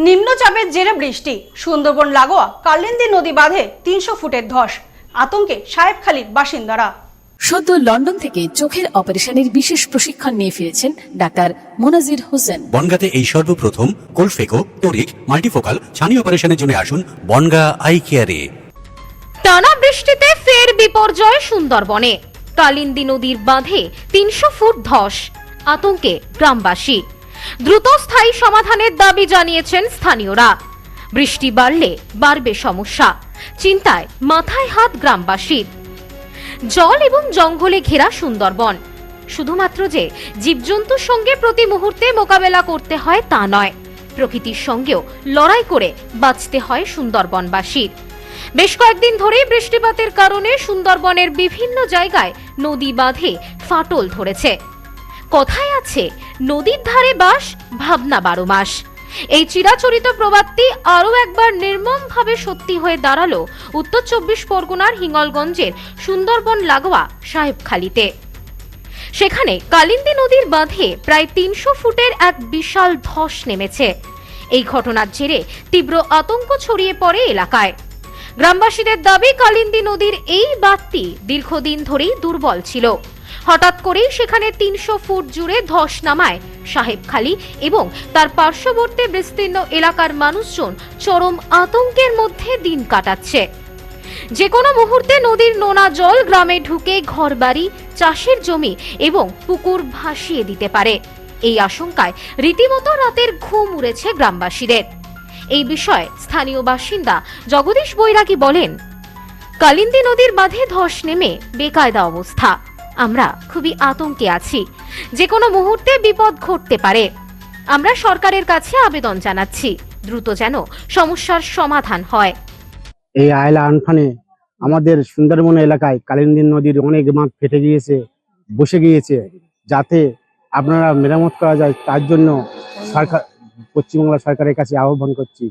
নিম্নচাপের জেরে বৃষ্টি, সুন্দরবন লাগোয়া কালিন্দী নদী বাঁধে ৩০০ ফুটের ধস, আতঙ্কে সাহেবখালীর বাসিন্দারা। সদ্য লন্ডন থেকে চোখের অপারেশনের বিশেষ প্রশিক্ষণ নিয়ে ফিরেছেন ডাক্তার মোনাজির হোসেন। বনগাঁতে এই সর্বপ্রথম কোলফেকো, টোরিক, মাল্টিফোকাল ছানি অপারেশনের জন্য আসুন বনগাঁ আই কেয়ারে। টানা বৃষ্টিতে ফের বিপর্যয় সুন্দরবনে, কালিন্দী নদীর বাঁধে ৩০০ ফুট ধস, আতঙ্কে গ্রামবাসী। দ্রুত স্থায়ী সমাধানের দাবি জানিয়েছেন স্থানীয়রা। বৃষ্টি বাড়লে বাড়বে সমস্যা, চিন্তায় মাথায় হাত গ্রামবাসীর। জল এবং জঙ্গলে ঘেরা সুন্দরবন, শুধুমাত্র যে জীবজন্তুর সঙ্গে প্রতি মুহূর্তে মোকাবেলা করতে হয় তা নয়, প্রকৃতির সঙ্গেও লড়াই করে বাঁচতে হয় সুন্দরবনবাসীর। বেশ কয়েকদিন ধরেই বৃষ্টিপাতের কারণে সুন্দরবনের বিভিন্ন জায়গায় নদী বাঁধে ফাটল ধরেছে। কথায় আছে, নদীর ধারে বাস, ভাবনা 12 মাস। এই চিরাচরিত প্রবাদটি আরও একবার নির্মমভাবে সত্যি হয়ে দাঁড়ালো উত্তর 24 পরগনার হিঙ্গলগঞ্জের সুন্দরবন লাগোয়া সাহেবখালীতে। সেখানে কালিন্দী নদীর বাঁধে প্রায় ৩০০ ফুটের এক বিশাল ধস নেমেছে। এই ঘটনার জেরে তীব্র আতঙ্ক ছড়িয়ে পড়ে এলাকায়। গ্রামবাসীদের দাবি, কালিন্দী নদীর এই বাঁধটি দীর্ঘদিন ধরেই দুর্বল ছিল। হঠাৎ করেই সেখানে ৩০০ ফুট জুড়ে ধস নামায় সাহেবখালী এবং তার পার্শ্ববর্তী বিস্তীর্ণ এলাকার মানুষজন চরম আতঙ্কের মধ্যে দিন কাটাচ্ছে। যে কোনো মুহূর্তে নদীর নোনা জল গ্রামে ঢুকে ঘরবাড়ি, চাষের জমি এবং পুকুর ভাসিয়ে দিতে পারে। এই আশঙ্কায় রীতিমতো রাতের ঘুম উড়েছে গ্রামবাসীদের। এই বিষয়ে স্থানীয় বাসিন্দা জগদীশ বৈরাগী বলেন, কালিন্দী নদীর বাঁধে ধস নেমে বেকায়দা অবস্থা। আমরা খুবই আতঙ্কে আছি, যে কোনো মুহূর্তে বিপদ ঘটতে পারে। আমরা সরকারের কাছে আবেদন জানাচ্ছি, দ্রুত যেন সমস্যার সমাধান হয়। এই আয়লা আনফানে আমাদের সুন্দরবন এলাকায় কালিন্দী নদীর অনেক বাঁধ ফেটে গিয়েছে, বসে গিয়েছে। যাতে আপনারা মেরামত করা যায় তার জন্য সরকার, পশ্চিমবাংলা সরকারের কাছে আহ্বান করছি,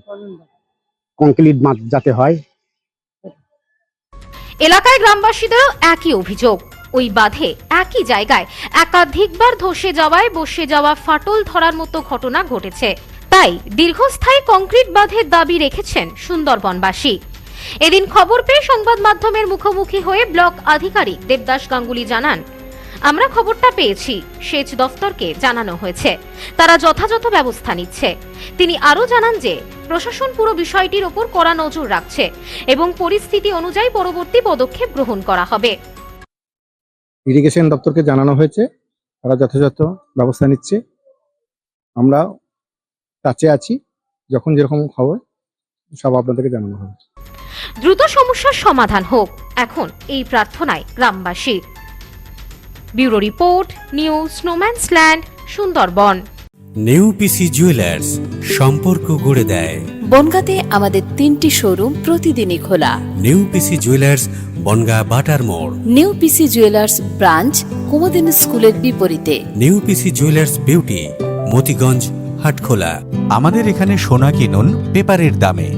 কংক্রিট বাঁধ যাতে হয়। এলাকায় গ্রামবাসীদেরও একই অভিযোগ, ওই বাঁধে একই জায়গায় একাধিকবার ধসে যাওয়ায় বসে যাওয়া ফাটল ধরার মতো ঘটনা ঘটেছে। তাই দীর্ঘস্থায়ী কংক্রিট বাঁধের দাবি রেখেছেন সুন্দরবনবাসী। এদিন খবর পেয়ে সংবাদ মাধ্যমের মুখোমুখি হয়ে ব্লক আধিকারিক দেবদাস গাঙ্গুলি জানান, আমরা খবরটা পেয়েছি, সেচ দফতরকে জানানো হয়েছে, তারা যথাযথ ব্যবস্থা নিচ্ছে। তিনি আরও জানান যে প্রশাসন পুরো বিষয়টির ওপর কড়া নজর রাখছে এবং পরিস্থিতি অনুযায়ী পরবর্তী পদক্ষেপ গ্রহণ করা হবে। ইরিগেশন দপ্তরকে জানানো হয়েছে, তারা যথাযথ ব্যবস্থা নিচ্ছে। আমরা টাচে আছি, যখন যেরকম খবর সব আপনাদেরকে জানানো হবে। দ্রুত সমস্যার সমাধান হোক, এখন এই প্রার্থনায় গ্রামবাসী। Bureau report, new no man's land, Sundarban. New PC jewellers, সম্পর্ক গড়ে দেয়। বনগাঁতে আমাদের 3টি শোরুম প্রতিদিনই খোলা। নিউ পিসি জুয়েলার্স, বনগাঁ বাটার মোড়। নিউ পিসি জুয়েলার্স ব্রাঞ্চ কুমুদিন স্কুলের বিপরীতে। New PC jewellers beauty, Motiganj, Hatkhola. আমাদের এখানে সোনা কিনুন পেপারের দামে।